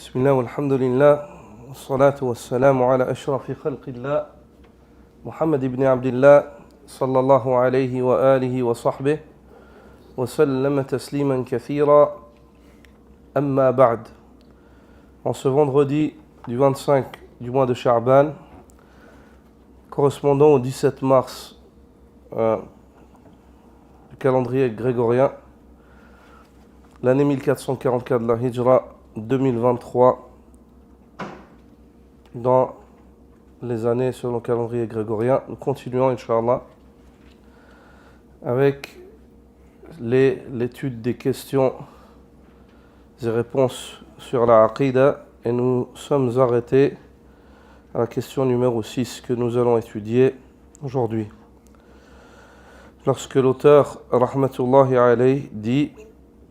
بسم الله والحمد لله والصلاة والسلام على أشرف خلق الله محمد بن عبد الله صلى الله عليه وآله وصحبه وسلم تسليما كثيرا أما بعد. En ce vendredi du 25 du mois de Sha'ban, correspondant au 17 mars du calendrier grégorien, l'année 1444 de la Hijra, 2023 dans les années selon le calendrier grégorien. Nous continuons, Inch'Allah, avec l'étude des questions et réponses sur la Aqidah, et nous sommes arrêtés à la question numéro 6 que nous allons étudier aujourd'hui. Lorsque l'auteur, rahmatullahi alayhi, dit: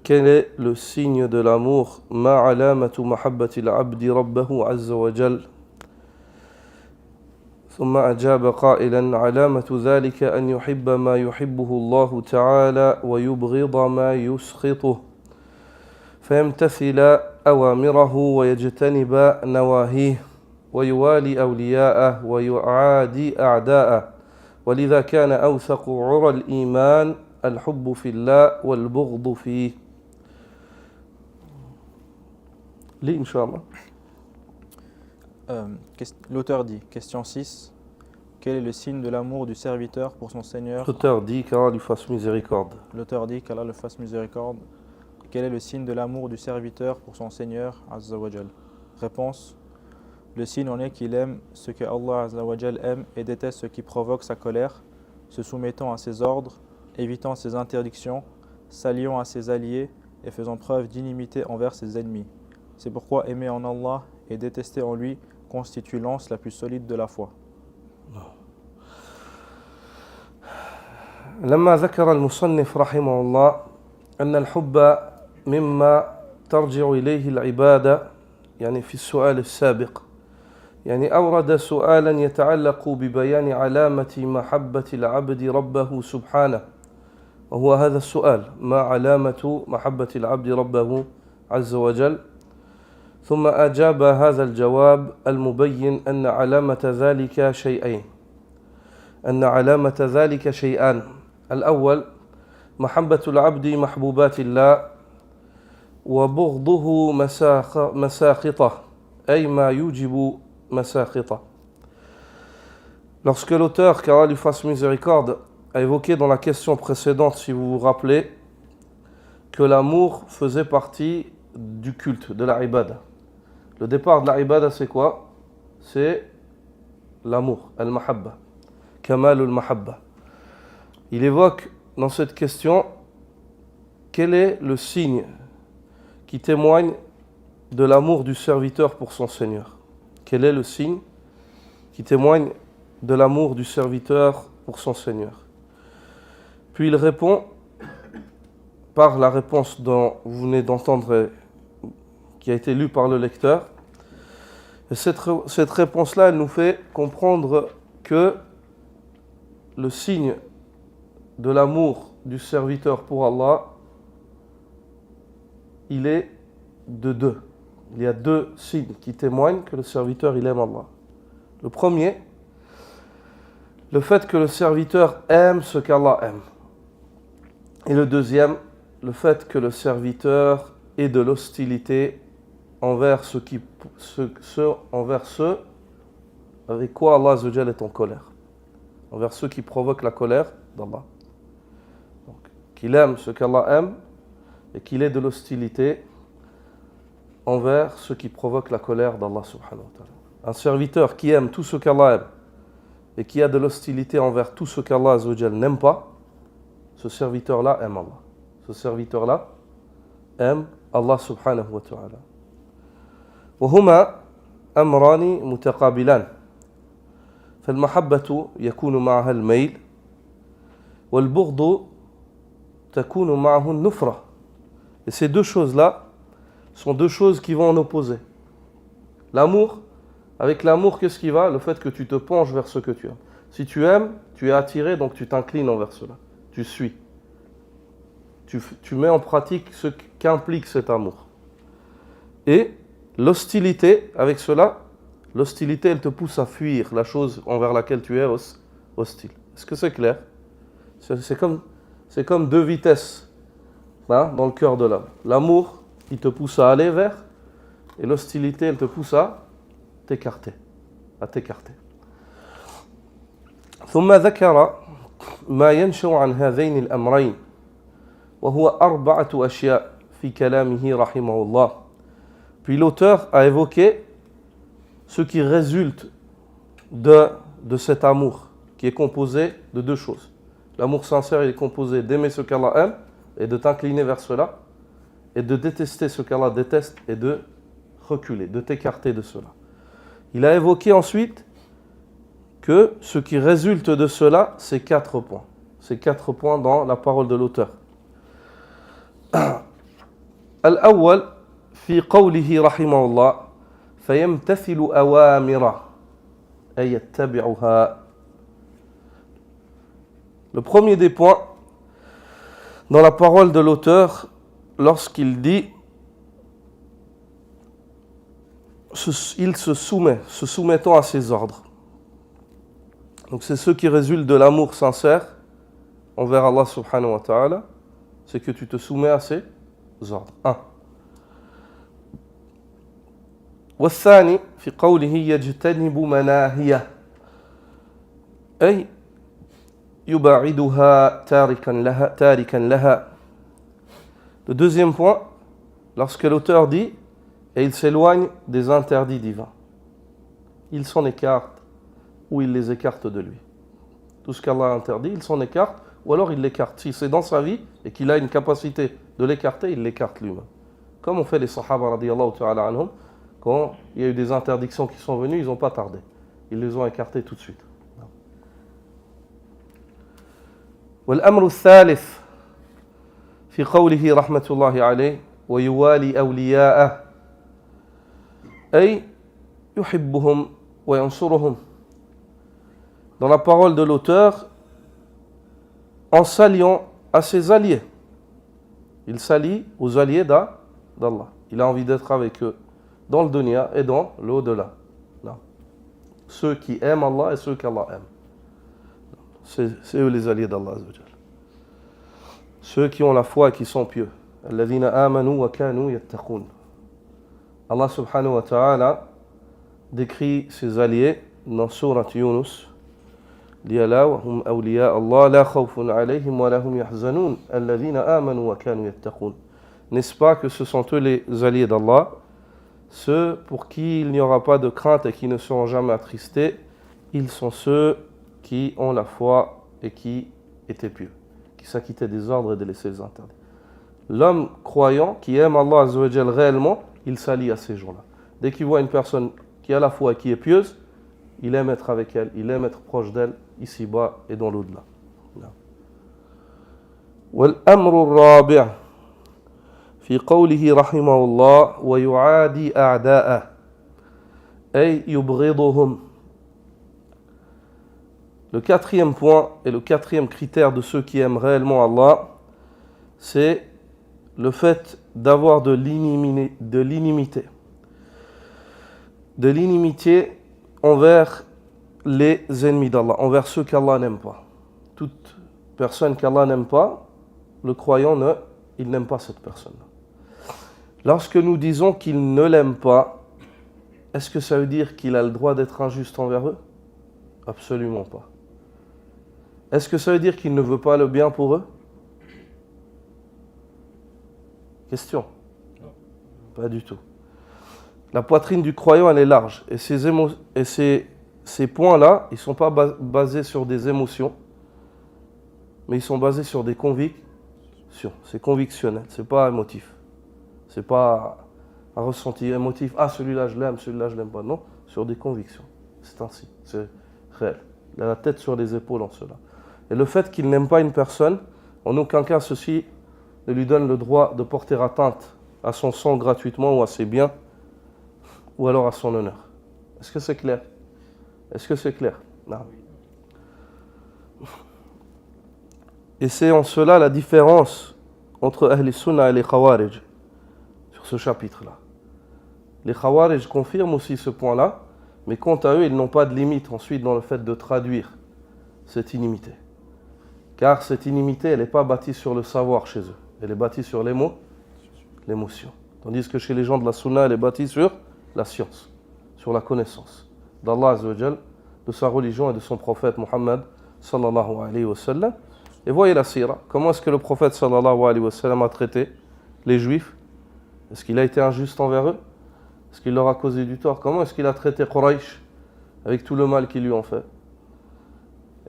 quel est le signe de l'amour? Ma alamatu mahabbati al-abdi rabbahu azza wa jal. ثم أجاب قائلا: علامة ذلك أن يحب ما يحبه الله تعالى ويبغض ما يسخطه فيمتثل أوامره ويجتنب نواهيه ويوالي أولياءه ويعادي أعداءه ولذا كان أوثق عرى الإيمان الحب في الله والبغض فيه. Lis, Inch'Allah. L'auteur dit, question 6, quel est le signe de l'amour du serviteur pour son Seigneur? L'auteur dit qu'Allah lui fasse miséricorde. L'auteur dit qu'Allah le fasse miséricorde. Quel est le signe de l'amour du serviteur pour son Seigneur Azza wa Jal? Réponse: le signe en est qu'il aime ce que Allah Azza wa Jal aime et déteste ce qui provoque sa colère, se soumettant à ses ordres, évitant ses interdictions, s'alliant à ses alliés et faisant preuve d'inimité envers ses ennemis. C'est pourquoi aimer en Allah et détester en lui constitue l'anse la plus solide de la foi. لما ذكر المصنف رحمه الله أن الحب مما ترجع إليه العبادة، يعني في السؤال السابق، يعني أورد سؤالا يتعلق ببيان علامة محبة العبد ربه سبحانه، وهو هذا السؤال: ما علامة محبة العبد ربه عز وجل؟ ثم أجاب هذا الجواب المبين أن علامة ذلك شيئين، أن علامة ذلك شيئان: الأول محبة العبد محبوبات الله وبغضه مساخطه، أي ما يوجب مساخطه. Lorsque l'auteur, qu'Allah lui fasse miséricorde, a évoqué dans la question précédente, si vous vous rappelez, que l'amour faisait partie du culte, de la ibada. Le départ de la ibada, c'est quoi? C'est l'amour, al-mahabba, kamal al-mahabba. Il évoque dans cette question quel est le signe qui témoigne de l'amour du serviteur pour son Seigneur. Quel est le signe qui témoigne de l'amour du serviteur pour son Seigneur? Puis il répond par la réponse dont vous venez d'entendre, qui a été lue par le lecteur. Et cette réponse-là, elle nous fait comprendre que le signe de l'amour du serviteur pour Allah, il est de deux. Il y a deux signes qui témoignent que le serviteur, il aime Allah. Le premier, le fait que le serviteur aime ce qu'Allah aime. Et le deuxième, le fait que le serviteur ait de l'hostilité envers ceux avec quoi Allah Azza wa Jalla est en colère. Envers ceux qui provoquent la colère d'Allah. Donc, qu'il aime ce qu'Allah aime et qu'il ait de l'hostilité envers ceux qui provoquent la colère d'Allah subhanahu wa ta'ala. Un serviteur qui aime tout ce qu'Allah aime et qui a de l'hostilité envers tout ce qu'Allah Azza wa Jalla n'aime pas, ce serviteur-là aime Allah. Ce serviteur-là aime Allah subhanahu wa ta'ala. وهما أمران متقابلان، فالمحبة يكون معها الميل والبغض تكون معه النفرة. Et ces deux choses-là sont deux choses qui vont en opposer. L'amour, avec l'amour, qu'est-ce qui va? Le fait que tu te penches vers ce que tu aimes. Si tu aimes, tu es attiré, donc tu t'inclines envers cela. Tu suis. Tu mets en pratique ce qu'implique cet amour. Et l'hostilité, avec cela, l'hostilité, elle te pousse à fuir la chose envers laquelle tu es hostile. Est-ce que c'est clair? C'est comme deux vitesses hein, dans le cœur de l'homme. L'amour, il te pousse à aller vers, et l'hostilité, elle te pousse à t'écarter. ثم ذكر ما ينشأ عن هذين الأمرين وهو 4 أشياء في كلامه رحمه الله. Puis l'auteur a évoqué ce qui résulte de cet amour qui est composé de 2 choses. L'amour sincère il est composé d'aimer ce qu'Allah aime et de t'incliner vers cela, et de détester ce qu'Allah déteste et de reculer, de t'écarter de cela. Il a évoqué ensuite que ce qui résulte de cela, c'est 4 points. C'est 4 points dans la parole de l'auteur. Al-awwal, fi qawlihi rahimahullah, فيمتثل أوامره أي يتبعها. Le premier des points, dans la parole de l'auteur, lorsqu'il dit il se soumettant à ses ordres. Donc c'est ce qui résulte de l'amour sincère envers Allah subhanahu wa ta'ala, c'est que tu te soumets à ses ordres. 1. والثاني في قوله يجتنب مناهيه أي يبعدها تاركا لها. Le deuxième point, lorsque l'auteur dit et il s'éloigne des interdits divins, il s'en écarte ou il les écarte de lui. Tout ce qu'Allah a interdit, il s'en écarte ou alors il l'écarte. Si c'est dans sa vie et qu'il a une capacité de l'écarter, il l'écarte lui-même. Comme ont fait les Sahaba radiyallahu ta'ala anhum, quand il y a eu des interdictions qui sont venues, ils n'ont pas tardé. Ils les ont écartées tout de suite. والأمر الثالث في قوله رحمة الله عليه ويوالي أولياءه أي يحبهم وينصرهم. Dans la parole de l'auteur, en s'alliant à ses alliés. Il s'allie aux alliés d'Allah. Il a envie d'être avec eux dans le dunya et dans l'au-delà. Ceux qui aiment Allah et ceux qu'Allah aime. C'est eux les alliés d'Allah. Ceux qui ont la foi et qui sont pieux. الذين آمنوا وكانوا يتقون. Allah subhanahu wa ta'ala décrit ses alliés dans sourate Yunus. ليلا وهم أولياء الله لا خوف عليهم ولا هم يحزنون الذين آمنوا وكانوا يتقون. N'est-ce pas que ce sont eux les alliés d'Allah, ceux pour qui il n'y aura pas de crainte et qui ne seront jamais attristés, ils sont ceux qui ont la foi et qui étaient pieux, qui s'acquittaient des ordres et de laisser les interdits. L'homme croyant qui aime Allah Azza wa Jal réellement, il s'allie à ces gens-là. Dès qu'il voit une personne qui a la foi et qui est pieuse, il aime être avec elle, il aime être proche d'elle, ici-bas et dans l'au-delà. والأمر الرابع في قوله رحمه الله ويعادي أعداءه أي يبغضهم. Le 4e point et le 4e critère de ceux qui aiment réellement Allah, c'est le fait d'avoir de l'inimité envers les ennemis d'Allah, envers ceux qu'Allah n'aime pas. Toute personne qu'Allah n'aime pas, le croyant, il n'aime pas cette personne. Lorsque nous disons qu'il ne l'aime pas, est-ce que ça veut dire qu'il a le droit d'être injuste envers eux? Absolument pas. Est-ce que ça veut dire qu'il ne veut pas le bien pour eux? Question. Pas du tout. La poitrine du croyant, elle est large. Et ces points-là, ils ne sont pas basés sur des émotions, mais ils sont basés sur des convictions. C'est convictionnel, ce n'est pas émotif. Ce n'est pas un ressenti émotif. Ah, celui-là, je l'aime, celui-là, je ne l'aime pas. Non, sur des convictions. C'est ainsi, c'est réel. Il a la tête sur les épaules en cela. Et le fait qu'il n'aime pas une personne, en aucun cas, ceci ne lui donne le droit de porter atteinte à son sang gratuitement ou à ses biens, ou alors à son honneur. Est-ce que c'est clair? Est-ce que c'est clair? Non. Et c'est en cela la différence entre Ahl Sunnah et les Khawarij sur ce chapitre-là. Les Khawarij confirment aussi ce point-là, mais quant à eux, ils n'ont pas de limite ensuite dans le fait de traduire cette inimité. Car cette inimité, elle n'est pas bâtie sur le savoir chez eux, elle est bâtie sur l'émotion. Tandis que chez les gens de la Sunna, elle est bâtie sur la science, sur la connaissance d'Allah Azza wa Jal, de sa religion et de son prophète Muhammad sallallahu alayhi wa sallam. Et voyez la sira, comment est-ce que le prophète sallallahu alayhi wa sallam a traité les juifs? Est-ce qu'il a été injuste envers eux? Est-ce qu'il leur a causé du tort? Comment est-ce qu'il a traité Quraysh avec tout le mal qu'ils lui ont fait?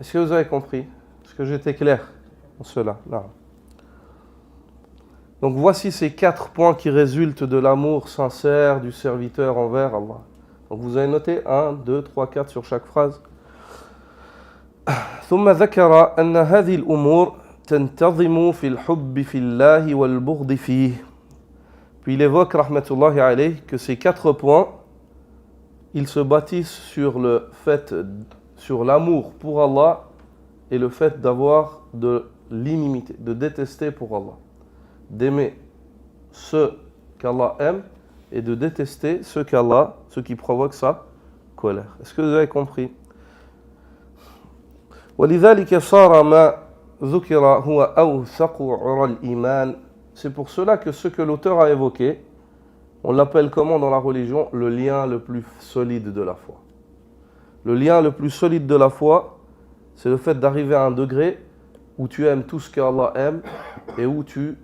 Est-ce que vous avez compris? Est-ce que j'étais clair en cela? Non. Donc voici ces 4 points qui résultent de l'amour sincère du serviteur envers Allah. Donc vous avez noté 1, 2, 3, 4 sur chaque phrase. ثم ذكر أن هذه الأمور تنتظم في الحب في الله والبغض فيه. Puis il évoque, rahmatullahi alayh, que ces 4 points, ils se bâtissent sur le fait, sur l'amour pour Allah et le fait d'avoir de l'inimité, de détester pour Allah. D'aimer ceux qu'Allah aime et de détester ceux qui provoquent sa colère. Est-ce que vous avez compris? ولذلك صار ما ذكر هو أوثق عرى الإيمان. C'est pour cela que ce que l'auteur a évoqué, on l'appelle comment dans la religion? Le lien le plus solide de la foi. Le lien le plus solide de la foi, c'est le fait d'arriver à un degré où tu aimes tout ce qu'Allah aime et où tu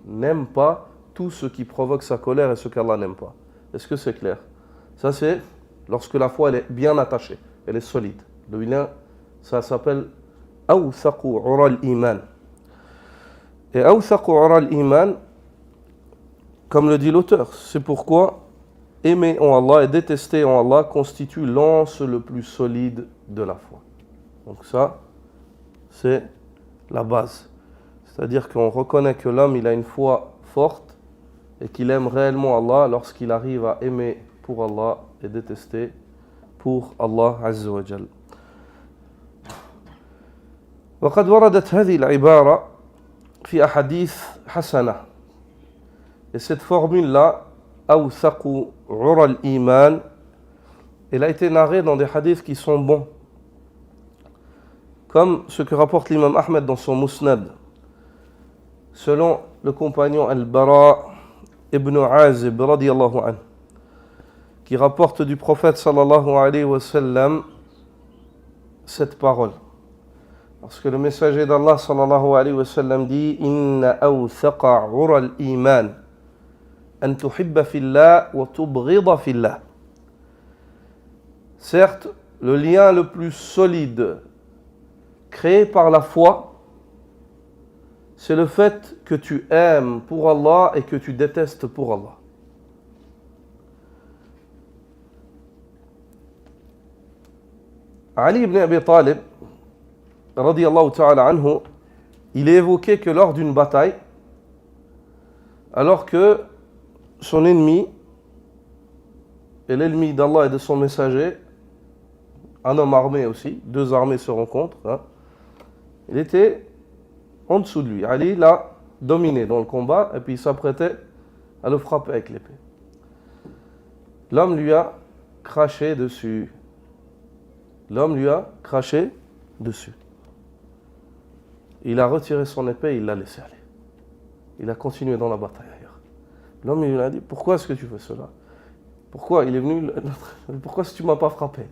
n'aimes pas tout ce qui provoque sa colère et ce qu'Allah n'aime pas. Est-ce que c'est clair? Ça c'est lorsque la foi elle est bien attachée, elle est solide. Le lien, ça s'appelle awthaqu ura al-iman. Et awthaqu ura al-iman, comme le dit l'auteur, c'est pourquoi aimer en Allah et détester en Allah constitue l'anse le plus solide de la foi. Donc ça, c'est la base. C'est-à-dire qu'on reconnaît que l'homme il a une foi forte et qu'il aime réellement Allah lorsqu'il arrive à aimer pour Allah et détester pour Allah Azza wa Jal. وقد وردت هذه العبارة في أحاديث حسنة. Et cette formule-là, أوثق عرى الإيمان, elle a été narrée dans des hadiths qui sont bons. Comme ce que rapporte l'imam Ahmed dans son Musnad. Selon le compagnon Al-Bara ibn Azib radiyallahu anhu, qui rapporte du prophète sallallahu alayhi wa sallam cette parole. Parce que le messager d'Allah sallallahu alayhi wa sallam dit Inna awthaqa ura al-iman an tuhibba fillah wa tubghida fillah. Certes, le lien le plus solide créé par la foi, c'est le fait que tu aimes pour Allah et que tu détestes pour Allah. Ali ibn Abi Talib, radiyallahu ta'ala anhu, il est évoqué que lors d'une bataille, alors que son ennemi et l'ennemi d'Allah et de son messager, un homme armé aussi, 2 armées se rencontrent, il était en dessous de lui. Ali l'a dominé dans le combat et puis il s'apprêtait à le frapper avec l'épée. L'homme lui a craché dessus. Il a retiré son épée et il l'a laissé aller. Il a continué dans la bataille ailleurs. L'homme lui a dit, pourquoi est-ce que tu fais cela? Pourquoi il est venu? Pourquoi est-ce que tu ne m'as pas frappé?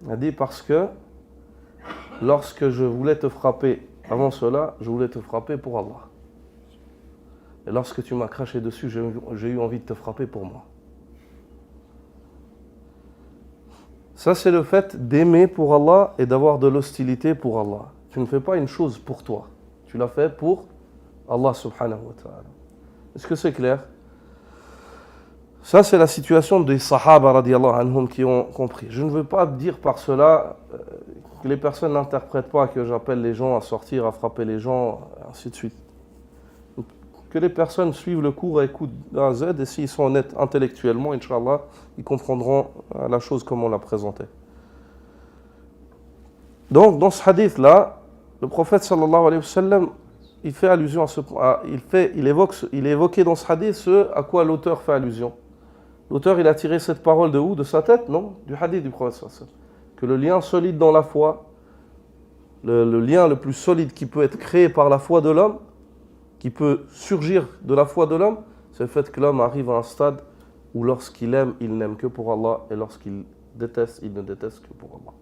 Il a dit, parce que lorsque je voulais te frapper avant cela, je voulais te frapper pour Allah. Et lorsque tu m'as craché dessus, j'ai eu envie de te frapper pour moi. Ça, c'est le fait d'aimer pour Allah et d'avoir de l'hostilité pour Allah. Tu ne fais pas une chose pour toi. Tu l'as fait pour Allah subhanahu wa ta'ala. Est-ce que c'est clair? Ça, c'est la situation des Sahaba radiallahu anhum qui ont compris. Je ne veux pas dire par cela que les personnes n'interprètent pas que j'appelle les gens à sortir, à frapper les gens, ainsi de suite. Que les personnes suivent le cours et écoutent d'un Z, et s'ils sont honnêtes intellectuellement, Inch'Allah, ils comprendront la chose comme on l'a présentée. Donc, dans ce hadith-là, le prophète sallallahu alayhi wa sallam il fait allusion à ce point. Il est évoqué dans ce hadith ce à quoi l'auteur fait allusion. L'auteur, il a tiré cette parole de où? De sa tête? Non, du hadith du prophète sallallahu alayhi wa sallam. Que le lien solide dans la foi, le lien le plus solide qui peut être créé par la foi de l'homme, qui peut surgir de la foi de l'homme, c'est le fait que l'homme arrive à un stade où lorsqu'il aime, il n'aime que pour Allah, et lorsqu'il déteste, il ne déteste que pour Allah.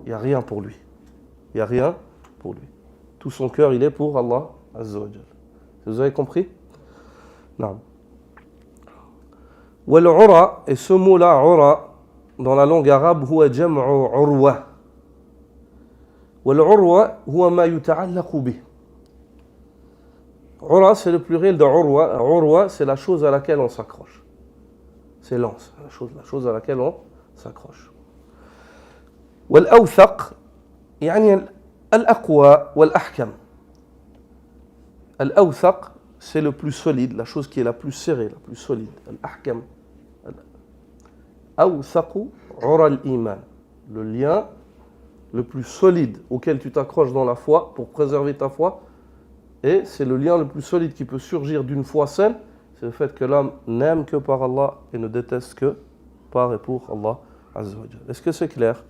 Il n'y a rien pour lui. Il n'y a rien pour lui. Tout son cœur, il est pour Allah Azza wa Jal. Vous avez compris? Non. Wal-ura, et ce mot-là, ura, dans la langue arabe, huwa jam'u urwa. Wal-urwa, huwa ma yuta'allaqu bih. Ura, c'est le pluriel de urwa. Urwa, c'est la chose à laquelle on s'accroche. C'est l'anse, la chose à laquelle on s'accroche. Wal-awthaq, yani al-aqwa wal-ahkam. Al-awthaq, c'est le plus solide, la chose qui est la plus serrée, la plus solide. Al-ahkam. Awthaqu ura al-iman. Le lien le plus solide auquel tu t'accroches dans la foi pour préserver ta foi. Et c'est le lien le plus solide qui peut surgir d'une foi saine, c'est le fait que l'homme n'aime que par Allah et ne déteste que par et pour Allah Azza wa Jal. Est-ce que c'est clair?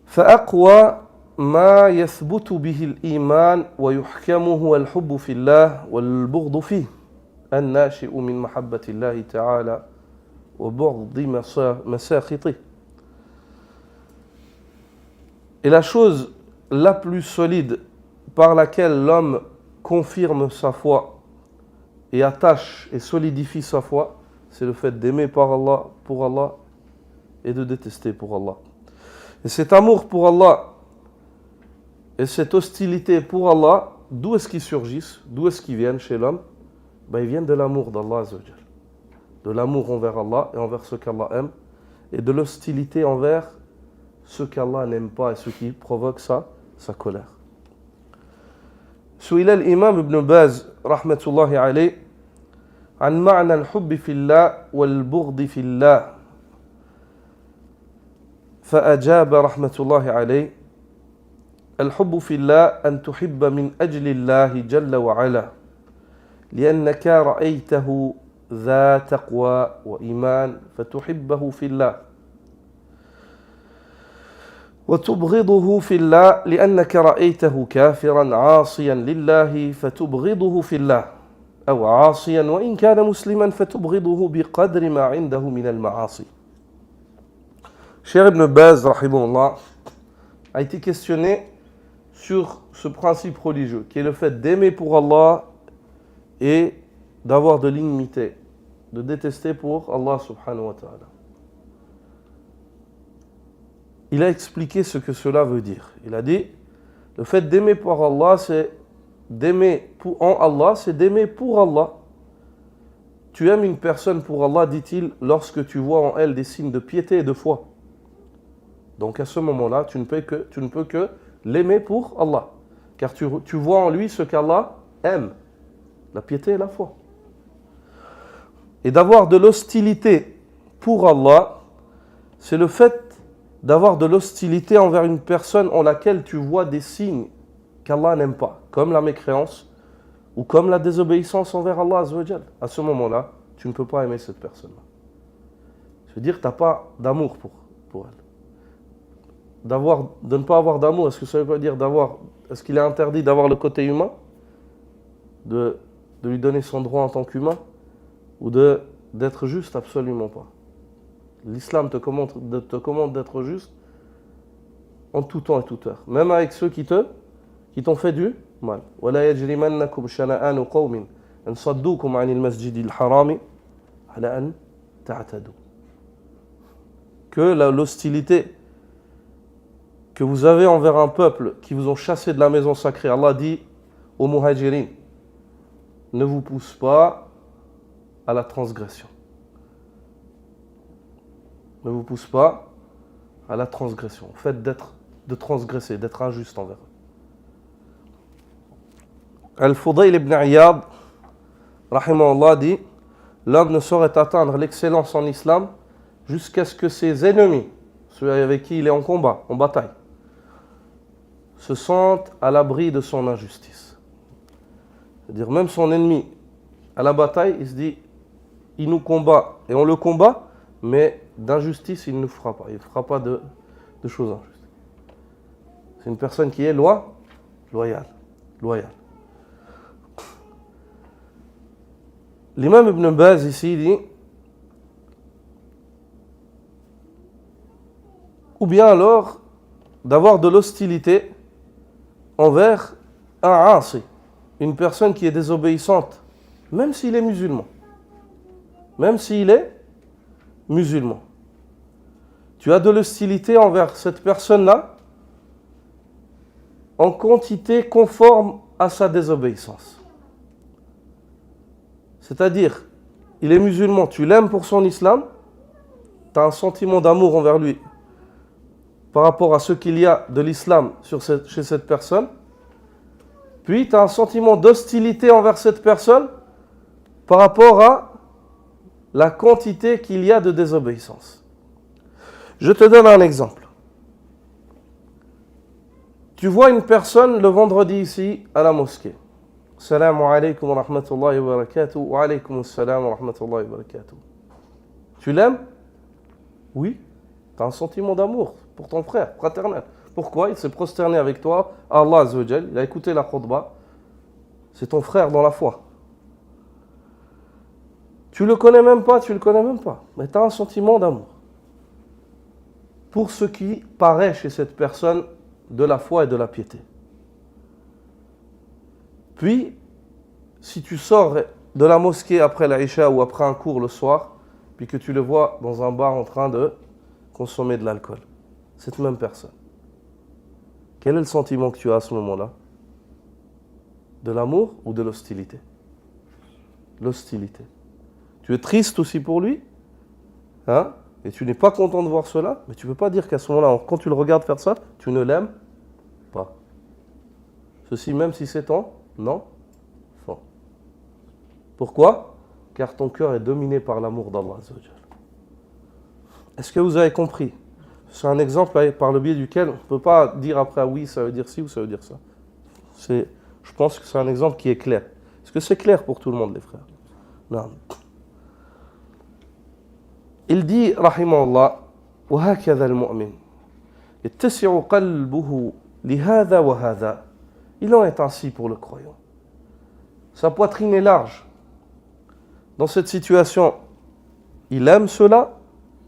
فأقوى ما يثبت به الإيمان ويحكمه الحب في الله والبغض فيه الناشئ من محبة الله تعالى وبغض مساخطه. Et la chose la plus solide par laquelle l'homme confirme sa foi et attache et solidifie sa foi, c'est le fait d'aimer par Allah, pour Allah, et de détester pour Allah. Et cet amour pour Allah et cette hostilité pour Allah, d'où est-ce qu'ils surgissent? D'où est-ce qu'ils viennent chez l'homme? Ils viennent de l'amour d'Allah Azza wa Jal. De l'amour envers Allah et envers ce qu'Allah aime, et de l'hostilité envers ce qu'Allah n'aime pas et ce qui provoque sa colère. سئل الإمام ابن باز رحمة الله عليه عن معنى الحب في الله والبغض في الله فأجاب رحمة الله عليه الحب في الله أن تحب من أجل الله جل وعلا لأنك رأيته ذا تقوى وإيمان فتحبه في الله وتبغضه في الله لأنك رأيته كافرا عاصيا لله فتبغضه في الله أو عاصيا وإن كان مسلما فتبغضه بقدر ما عنده من المعاصي. Cheikh Ibn Baz, rahimahullah, a été questionné sur ce principe religieux, qui est le fait d'aimer pour Allah et d'avoir de l'inimité, de détester pour Allah subhanahu wa ta'ala. Il a expliqué ce que cela veut dire. Il a dit, le fait d'aimer pour Allah, c'est d'aimer en Allah, c'est d'aimer pour Allah. Tu aimes une personne pour Allah, dit-il, lorsque tu vois en elle des signes de piété et de foi. Donc à ce moment-là, tu ne peux que l'aimer pour Allah. Car tu vois en lui ce qu'Allah aime, la piété et la foi. Et d'avoir de l'hostilité pour Allah, c'est le fait d'avoir de l'hostilité envers une personne en laquelle tu vois des signes qu'Allah n'aime pas, comme la mécréance ou comme la désobéissance envers Allah Azza wa Jal. À ce moment-là, tu ne peux pas aimer cette personne-là. Je veux dire que tu n'as pas d'amour pour elle. De ne pas avoir d'amour, est-ce que ça veut dire est-ce qu'il est interdit d'avoir le côté humain, de lui donner son droit en tant qu'humain, ou d'être juste? Absolument pas. L'islam te commande d'être juste en tout temps et toute heure, même avec ceux qui t'ont fait du mal. وَلَا يَجْرِمَنَّكُمْ شَنَآنُ قَوْمٍ أَنْ صَدُّوكُمْ عَنِ الْمَسْجِدِ الْحَرَامِ عَلَى أَنْ تَعْتَدُوا. Que l'hostilité que vous avez envers un peuple qui vous ont chassé de la maison sacrée, Allah dit aux muhajirin, ne vous pousse pas à la transgression. Ne vous pousse pas à la transgression, au fait de transgresser, d'être injuste envers eux. Al-Fudayl ibn Iyad, rahimahullah, dit, l'homme ne saurait atteindre l'excellence en islam jusqu'à ce que ses ennemis, ceux avec qui il est en combat, en bataille, se sente à l'abri de son injustice. C'est-à-dire même son ennemi, à la bataille, il se dit, il nous combat et on le combat, mais d'injustice, il ne fera pas. Il ne fera pas de choses injustes. C'est une personne qui est loyale. L'imam Ibn Baz ici dit, ou bien alors d'avoir de l'hostilité envers un asi, une personne qui est désobéissante, même s'il est musulman. Même s'il est musulman. Tu as de l'hostilité envers cette personne-là en quantité conforme à sa désobéissance. C'est-à-dire, il est musulman, tu l'aimes pour son islam, tu as un sentiment d'amour envers lui par rapport à ce qu'il y a de l'islam chez cette personne, puis tu as un sentiment d'hostilité envers cette personne par rapport à la quantité qu'il y a de désobéissance. Je te donne un exemple. Tu vois une personne le vendredi ici à la mosquée. Assalamu alaikum wa rahmatullahi wa barakatuh. Wa alaikum assalam wa rahmatullahi wa barakatuh. Tu l'aimes? Oui. Tu as un sentiment d'amour pour ton frère, fraternel. Pourquoi? Il s'est prosterné avec toi à Allah Azza wa Jal. Il a écouté la khutbah. C'est ton frère dans la foi. Tu le connais même pas, mais tu as un sentiment d'amour pour ce qui paraît chez cette personne de la foi et de la piété. Puis, si tu sors de la mosquée après l'Aïcha ou après un cours le soir, puis que tu le vois dans un bar en train de consommer de l'alcool, cette même personne, quel est le sentiment que tu as à ce moment-là? De l'amour ou de l'hostilité? L'hostilité. Tu es triste aussi pour lui, hein? Et tu n'es pas content de voir cela, mais tu ne peux pas dire qu'à ce moment-là, quand tu le regardes faire ça, tu ne l'aimes pas. Ceci même si c'est ton enfant. Pourquoi? Car ton cœur est dominé par l'amour d'Allah Azza wa Jal. Est-ce que vous avez compris? C'est un exemple par le biais duquel on ne peut pas dire après oui, ça veut dire ci ou ça veut dire ça. Je pense que c'est un exemple qui est clair. Est-ce que c'est clair pour tout le monde, les frères? Non. Il dit, rahimahullah, وهكذا المؤمن يتسع قلبه لهذا وهذا. Il en est ainsi pour le croyant. Sa poitrine est large. Dans cette situation, il aime cela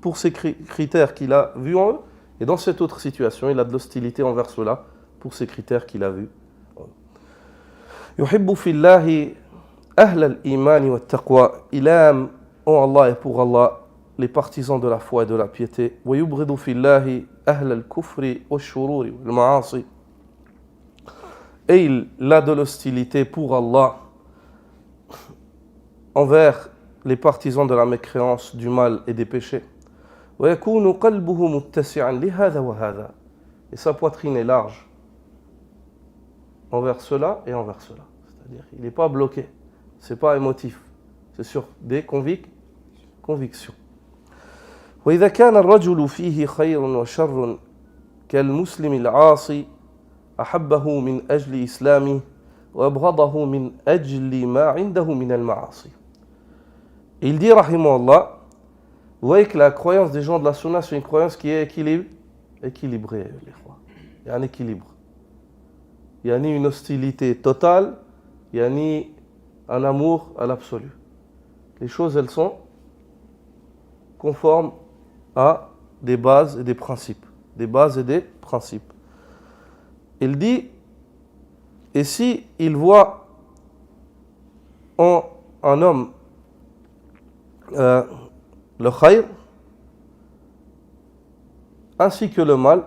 pour ces critères qu'il a vus en eux, et dans cette autre situation, il a de l'hostilité envers cela pour ces critères qu'il a vus en eux. يحب في الله أهل الإيمان والتقوى. Il aime en Allah et pour Allah les partisans de la foi et de la piété. ويبغض في الله أهل الكفر والشرور والمعاصي. Et il a de l'hostilité pour Allah envers les partisans de la mécréance, du mal et des péchés. ويكون قلبه متسعا لهذا وهذا. Et sa poitrine est large envers cela et envers cela. C'est-à-dire qu'il n'est pas bloqué, c'est pas émotif, c'est sur des convictions. وإذا كان الرجل فيه خير وشر كالمسلم العاصي أحبه من أجل إسلامه وأبغضه من أجل ما عنده من المعاصي. Il dit, rahimahullah, vous voyez que la croyance des gens de la sunna, c'est une croyance qui est équilibrée, les frères. Il y a un équilibre. Il n'y a ni une hostilité totale, il n'y a ni un amour à l'absolu. Les choses, elles sont conformes à des bases et des principes. Des bases et des principes. Il dit, et si il voit en un homme le khayr, ainsi que le mal,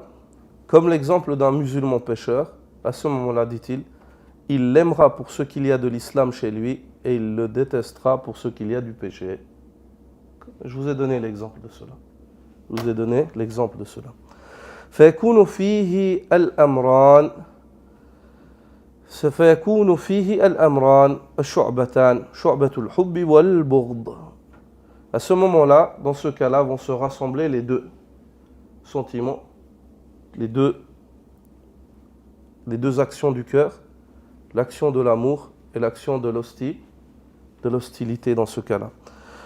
comme l'exemple d'un musulman pécheur, à ce moment-là, dit-il, il l'aimera pour ce qu'il y a de l'islam chez lui et il le détestera pour ce qu'il y a du péché. Je vous ai donné l'exemple de cela. فيكون فيه الأمران الشعبتان شعبة الحب والبغض. À ce moment-là, dans ce cas-là, vont se rassembler les deux sentiments, les deux les deux actions du cœur, l'action de l'amour et l'action de l'hostilité dans ce cas-là.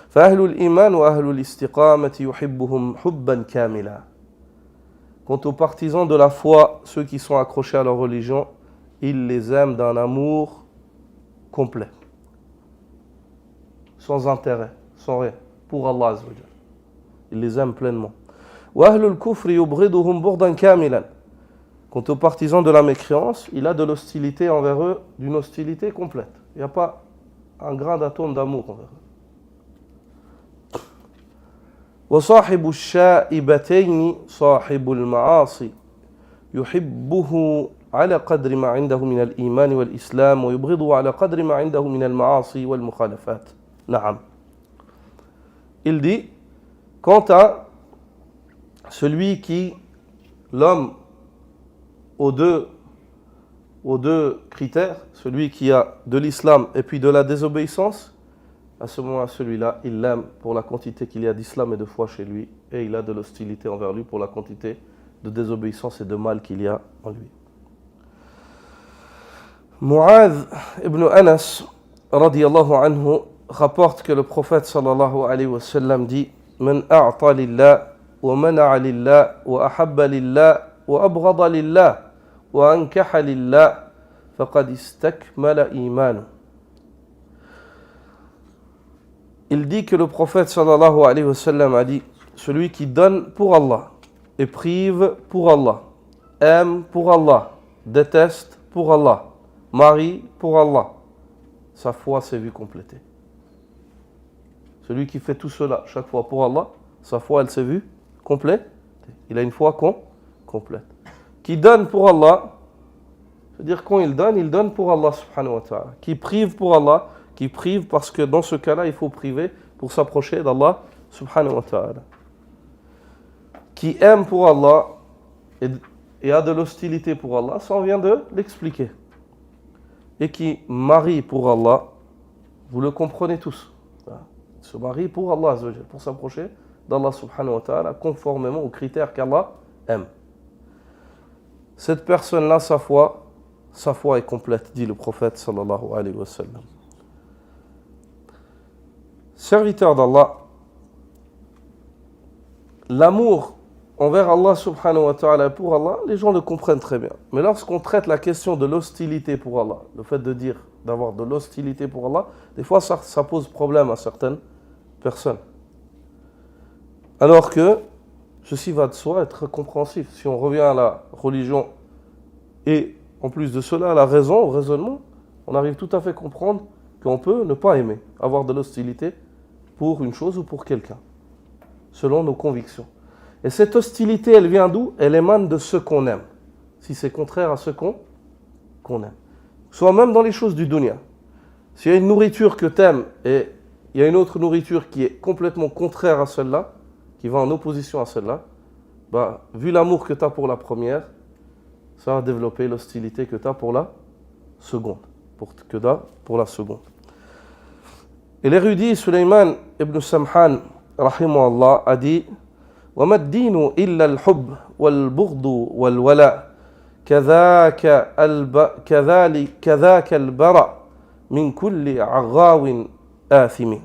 فأهل الإيمان وأهل الاستقامة يحبهم حبا كاملا. Quant aux partisans de la foi, ceux qui sont accrochés à leur religion, ils les aiment d'un amour complet, sans intérêt, sans rien, pour Allah Azza wa Jalla. Ils les aiment pleinement. وأهل الكفر يبغضهم بغضا كاملا. Quant aux partisans de la mécréance, il a de l'hostilité envers eux, d'une hostilité complète. Il n'y a pas un grain d'atome d'amour envers eux. وصاحب الشائبتين صاحب المعاصي يحبه على قدر ما عنده من الإيمان والإسلام ويبغضه على قدر ما عنده من المعاصي والمخالفات. نعم. Il dit, quant à celui qui, l'homme aux deux critères, celui qui a de l'islam et puis de la désobéissance, à ce moment-là, celui-là, il l'aime pour la quantité qu'il y a d'islam et de foi chez lui, et il a de l'hostilité envers lui pour la quantité de désobéissance et de mal qu'il y a en lui. Mu'adh ibn Anas, radiyallahu anhu, rapporte que le prophète sallallahu alayhi wa sallam dit « Man a'ta lillah, wa mana'a lillah, wa ahabba lillah, wa abghada lillah, wa ankaha lillah, faqad istakmala imanu » Il dit que le prophète sallallahu alayhi wa sallam a dit « Celui qui donne pour Allah et prive pour Allah, aime pour Allah, déteste pour Allah, marie pour Allah, sa foi s'est vue complétée. » Celui qui fait tout cela chaque fois pour Allah, sa foi elle s'est vue complète. Il a une foi complète. Qui donne pour Allah, c'est-à-dire quand il donne pour Allah subhanahu wa ta'ala. Qui prive pour Allah, qui prive parce que dans ce cas-là, il faut priver pour s'approcher d'Allah subhanahu wa ta'ala. Qui aime pour Allah et a de l'hostilité pour Allah, ça on vient de l'expliquer. Et qui marie pour Allah, vous le comprenez tous. Il se marie pour Allah, pour s'approcher d'Allah subhanahu wa ta'ala, conformément aux critères qu'Allah aime. Cette personne-là, sa foi est complète, dit le prophète sallallahu alayhi wa sallam. Serviteur d'Allah, l'amour envers Allah subhanahu wa ta'ala et pour Allah, les gens le comprennent très bien. Mais lorsqu'on traite la question de l'hostilité pour Allah, le fait de dire, d'avoir de l'hostilité pour Allah, des fois ça pose problème à certaines personnes. Alors que ceci va de soi être compréhensif. Si on revient à la religion et en plus de cela à la raison, au raisonnement, on arrive tout à fait à comprendre qu'on peut ne pas aimer, avoir de l'hostilité pour une chose ou pour quelqu'un, selon nos convictions. Et cette hostilité, elle vient d'où? Elle émane de ce qu'on aime, si c'est contraire à ce qu'on aime. Soit même dans les choses du dunya. S'il y a une nourriture que tu aimes et il y a une autre nourriture qui est complètement contraire à celle-là, qui va en opposition à celle-là, vu l'amour que tu as pour la première, ça va développer l'hostilité que tu as pour la seconde. Pour la seconde. Et l'érudit Suleyman ibn Samhan, rahimahullah, a dit وَمَا الدِّينُ إِلَّا الْحُبْ وَالْبُغْضُ وَالْوَلَاء كَذَاكَ الْبَرَى مِنْ كُلِّ عَغَّاوٍ آثِمٍ.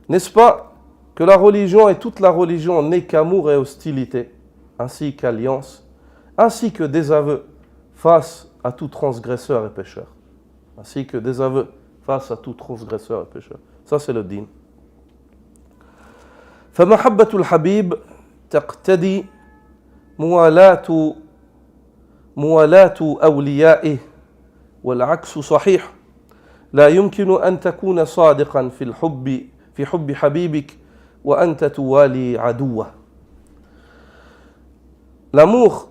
N'est-ce pas que la religion et toute la religion n'est qu'amour et hostilité, ainsi qu'alliance, ainsi que désaveu face à tout transgresseur et pécheur. Ainsi que désaveu face à tout transgresseur et pécheur. Ça c'est le din. فمحبة الحبيب تقتضي موالاة أوليائه والعكس صحيح لا يمكن أن تكون صادقا في حب حبيبك وأنت توالي عدوه. L'amour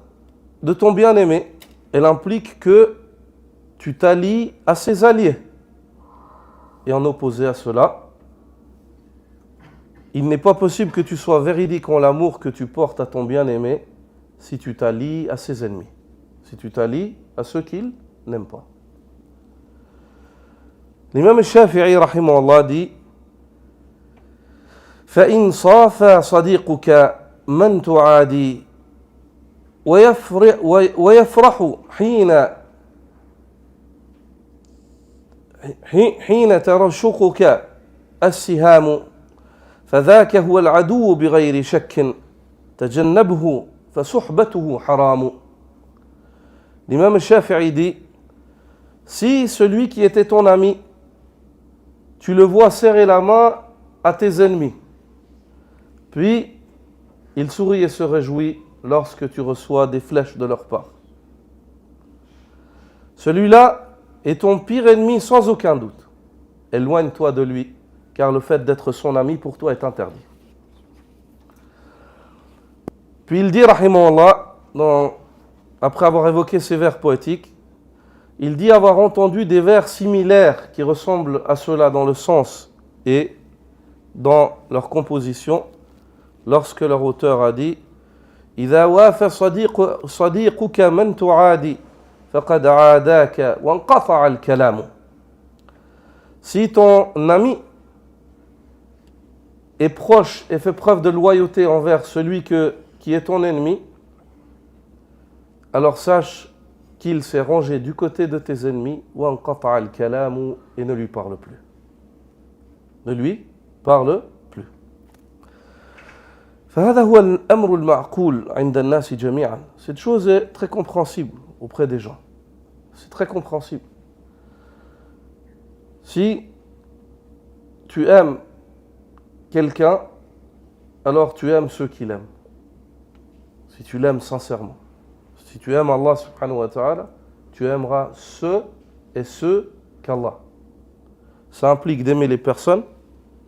de ton bien-aimé, elle implique que tu t'allies à ses alliés. Et en opposé à cela, il n'est pas possible que tu sois véridique en l'amour que tu portes à ton bien-aimé si tu t'allies à ses ennemis, si tu t'allies à ceux qu'il n'aime pas. L'imam al-Shafi'i rahimahullah dit فَإِنْ صَافَ صَدِيقُكَ مَنْ تُعَادِي ويفرح حين ترشقك السهام فذاك هو العدو بغير شك تجنبه فصحبته حرام. L'imam Shafi'i dit, si celui qui était ton ami, tu le vois serrer la main à tes ennemis, puis il sourit et se réjouit lorsque tu reçois des flèches de leur part. Celui-là est ton pire ennemi sans aucun doute. Éloigne-toi de lui, car le fait d'être son ami pour toi est interdit. Puis il dit, rahimahullah, après avoir évoqué ces vers poétiques, il dit avoir entendu des vers similaires qui ressemblent à ceux-là dans le sens et dans leur composition, lorsque leur auteur a dit إذا وافى صديقك من تعادي فقد عاداك وانقطع الكلام. Si ton ami est proche et fait preuve de loyauté envers celui qui est ton ennemi, alors sache qu'il s'est rangé du côté de tes ennemis وانقطع الكلام et ne lui parle plus. Ne lui parle plus. فهذا هو الأمر المعقول عند الناس جميعا. Cette chose est très compréhensible auprès des gens. C'est très compréhensible. Si tu aimes quelqu'un, alors tu aimes ceux qui l'aiment. Si tu l'aimes sincèrement. Si tu aimes Allah subhanahu wa ta'ala, tu aimeras ceux et ceux qu'Allah. Ça implique d'aimer les personnes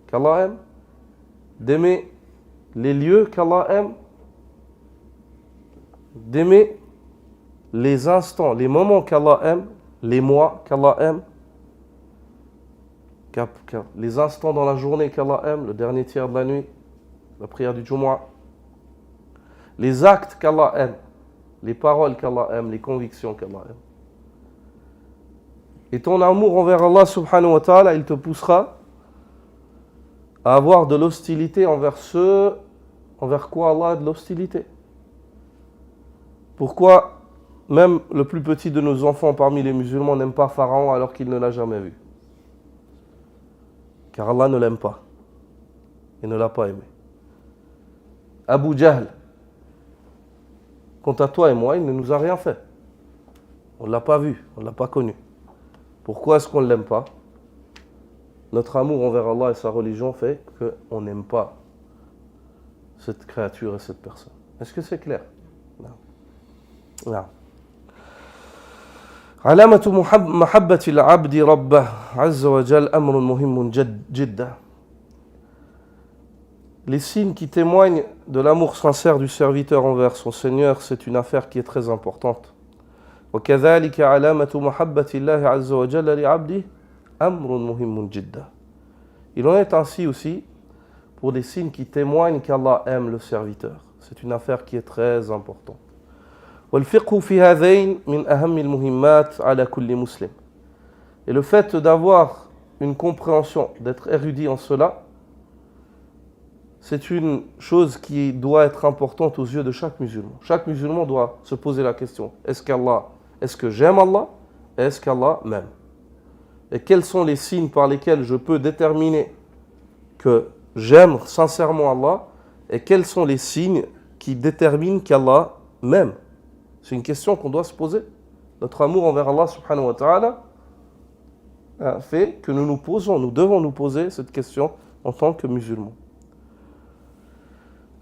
qu'Allah aime, d'aimer les lieux qu'Allah aime, d'aimer les instants, les moments qu'Allah aime, les mois qu'Allah aime, les instants dans la journée qu'Allah aime, le dernier tiers de la nuit, la prière du Jumu'ah, les actes qu'Allah aime, les paroles qu'Allah aime, les convictions qu'Allah aime. Et ton amour envers Allah subhanahu wa ta'ala, il te poussera à avoir de l'hostilité envers ceux envers quoi Allah a de l'hostilité. Pourquoi même le plus petit de nos enfants parmi les musulmans n'aime pas Pharaon alors qu'il ne l'a jamais vu? Car Allah ne l'aime pas. Il ne l'a pas aimé. Abu Jahl, quant à toi et moi, il ne nous a rien fait. On ne l'a pas vu, on ne l'a pas connu. Pourquoi est-ce qu'on ne l'aime pas? Notre amour envers Allah et sa religion fait qu'on n'aime pas cette créature et cette personne. Est-ce que c'est clair? Non. Non. علامة محبة العبد ربه عز وجل أمر مهم جدا. Les signes qui témoignent de l'amour sincère du serviteur envers son Seigneur, c'est une affaire qui est très importante. وكذلك علامة محبة الله عز وجل لعبده أمر مهم جدا. Il en est ainsi aussi pour des signes qui témoignent qu'Allah aime le serviteur. C'est une affaire qui est très importante. والفقه في هذين من أهم المهمات على كل مسلم. Et le fait d'avoir une compréhension, d'être érudit en cela, c'est une chose qui doit être importante aux yeux de chaque musulman. Chaque musulman doit se poser la question, est-ce que j'aime Allah? Est-ce qu'Allah m'aime? Et quels sont les signes par lesquels je peux déterminer que j'aime sincèrement Allah? Et quels sont les signes qui déterminent qu'Allah m'aime? C'est une question qu'on doit se poser. Notre amour envers Allah subhanahu wa ta'ala fait que nous devons nous poser cette question en tant que musulmans.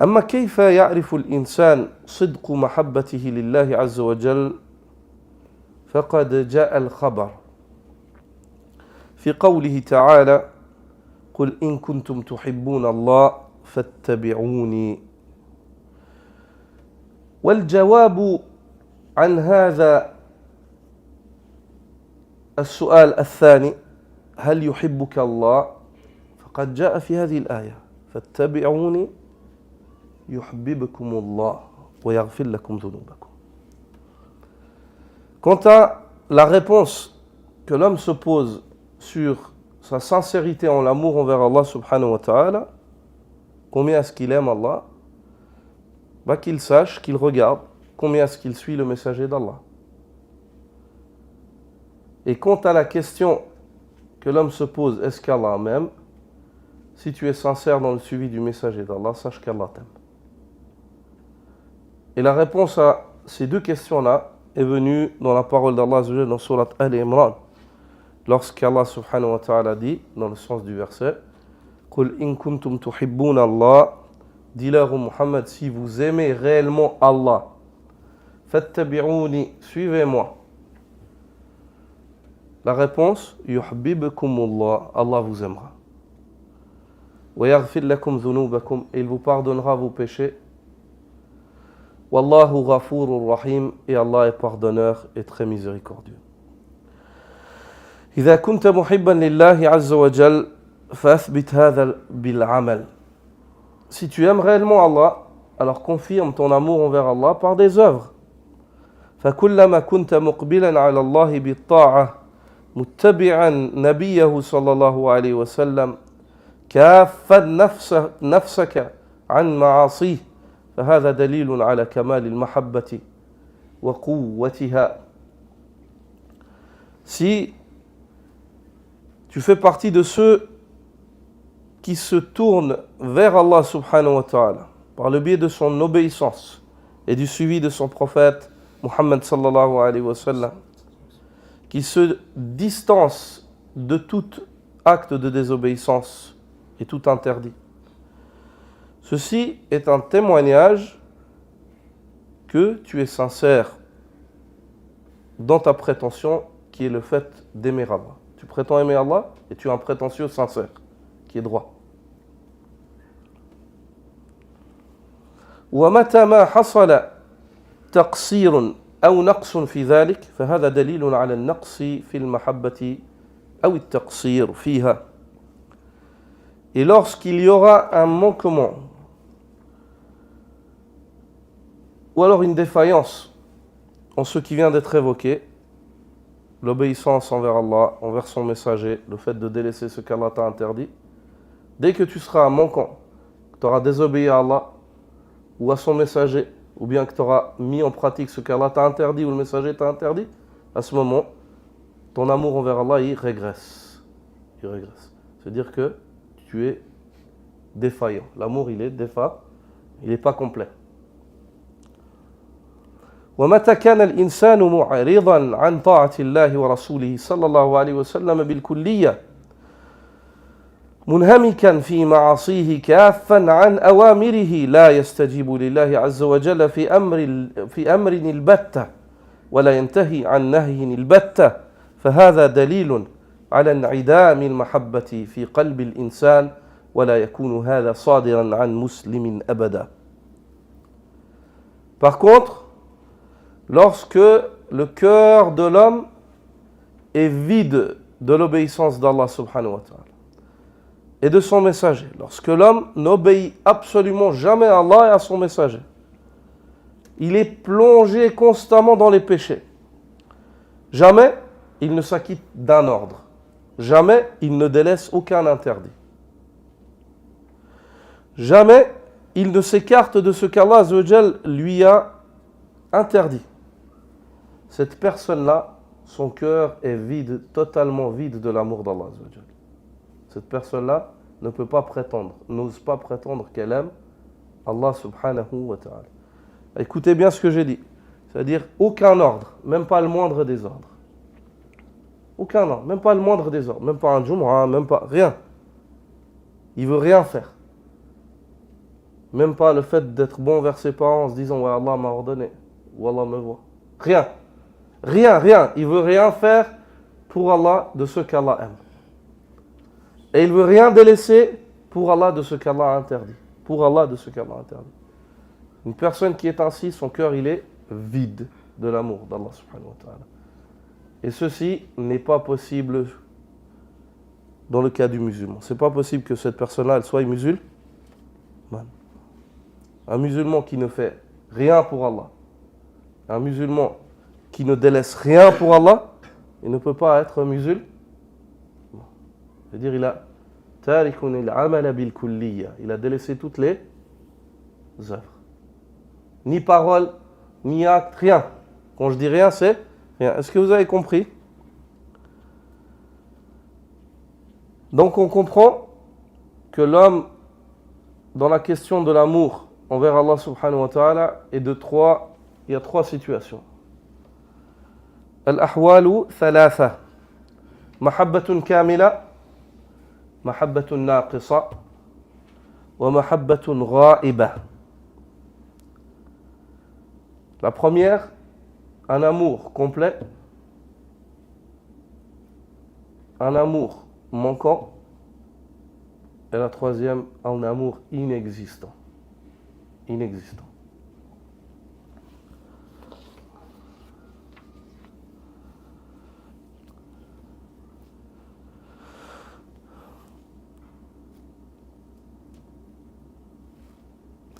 أما كيف يعرف الإنسان صدق محبته لله عز وجل فقد جاء الخبر في قوله تعالى قل إن كنتم تحبون الله فاتبعوني. والجواب عن هذا السؤال الثاني هل يحبك الله فقد جاء في هذه الآية فاتبعوني يحببكم الله ويغفر لكم ذنوبكم. Quant à la réponse que l'homme se pose sur sa sincérité en l'amour envers Allah subhanahu wa ta'ala, combien est-ce qu'il aime Allah, qu'il sache, qu'il regarde combien est-ce qu'il suit le messager d'Allah. Et quant à la question que l'homme se pose, est-ce qu'Allah m'aime? Si tu es sincère dans le suivi du messager d'Allah, sache qu'Allah t'aime. Et la réponse à ces deux questions-là est venue dans la parole d'Allah dans Surat Al-Imran, lorsqu'Allah subhanahu wa ta'ala dit, dans le sens du verset, Qul in kuntum tuhibbuna Allah, dis-leur au Muhammad, si vous aimez réellement Allah, fattabi'uni, suivez-moi. La réponse, yuhibbukumullah, Allah vous aimera. Wa yaghfir lakum dhunubakum, et il vous pardonnera vos péchés. Wallahu ghafurur rahim, et Allah est pardonneur et très miséricordieux. إذا كنت محبا لله عز وجل فأثبت هذا بالعمل. Si tu aimes réellement Allah, alors confirme ton amour envers Allah par des œuvres. فكلما كنت مقبلا على الله بالطاعة متبعا نبيه صلى الله عليه وسلم كافا نفسك عن معاصيه فهذا دليل على كمال المحبة وقوتها. Si tu fais partie de ceux qui se tournent vers Allah subhanahu wa ta'ala par le biais de son obéissance et du suivi de son prophète Muhammad sallallahu alayhi wa sallam, qui se distance de tout acte de désobéissance et tout interdit. Ceci est un témoignage que tu es sincère dans ta prétention qui est le fait d'aimer Allah. Tu prétends aimer Allah et tu es un prétentieux sincère qui est droit. ومتى ما حصل تقصير أو نقص في ذلك فهذا دليل على النقص في المحبة أو التقصير فيها. Et lorsqu'il y aura un manquement ou alors une défaillance en ce qui vient d'être évoqué, l'obéissance envers Allah, envers son messager, le fait de délaisser ce qu'Allah t'a interdit, dès que tu seras manquant, que tu auras désobéi à Allah ou à son messager, ou bien que tu auras mis en pratique ce qu'Allah t'a interdit ou le messager t'a interdit, à ce moment, ton amour envers Allah, il régresse. Il régresse. C'est-à-dire que tu es défaillant. L'amour, il est défaillant, il n'est pas complet. ومتى كان الإنسان معرضا عن طاعة الله ورسوله صلى الله عليه وسلم بالكلية منهمكا في معاصيه كافا عن أوامره لا يستجيب لله عز وجل في أمر البتة ولا ينتهي عن نهي البتة فهذا دليل على انعدام المحبة في قلب الإنسان ولا يكون هذا صادرا عن مسلم أبدا. Par contre, lorsque le cœur de l'homme est vide de l'obéissance d'Allah subhanahu wa ta'ala et de son messager, lorsque l'homme n'obéit absolument jamais à Allah et à son messager, il est plongé constamment dans les péchés. Jamais il ne s'acquitte d'un ordre. Jamais il ne délaisse aucun interdit. Jamais il ne s'écarte de ce qu'Allah azza wa jal lui a interdit. Cette personne-là, son cœur est vide, totalement vide de l'amour d'Allah azza wa jal. Cette personne-là ne peut pas prétendre, n'ose pas prétendre qu'elle aime Allah subhanahu wa ta'ala. Écoutez bien ce que j'ai dit. C'est-à-dire aucun ordre, même pas le moindre désordre. Aucun ordre, même pas le moindre désordre, même pas un Jumu'ah, même pas, rien. Il veut rien faire. Même pas le fait d'être bon envers ses parents en se disant « Ouais, Allah m'a ordonné, ou Allah me voit ». Rien. Rien. Il veut rien faire pour Allah de ce qu'Allah aime. Et il veut rien délaisser pour Allah de ce qu'Allah a interdit. Pour Allah de ce qu'Allah a interdit. Une personne qui est ainsi, son cœur, il est vide de l'amour d'Allah subhanahu wa ta'ala. Et ceci n'est pas possible dans le cas du musulman. C'est pas possible que cette personne-là, elle soit musulmane. Un musulman qui ne fait rien pour Allah, un musulman qui ne délaisse rien pour Allah, il ne peut pas être musulman. C'est-à-dire il a délaissé toutes les œuvres. Ni parole, ni acte, rien. Quand je dis rien, c'est rien. Est-ce que vous avez compris? Donc on comprend que l'homme, dans la question de l'amour envers Allah subhanahu wa ta'ala, il y a trois situations. Al-ahwalu thalatha. Mahabbatun kamila, mahabbatun naqisa, wa mahabbatun gha'iba. La première, un amour complet, un amour manquant, et la troisième, un amour inexistant. Inexistant.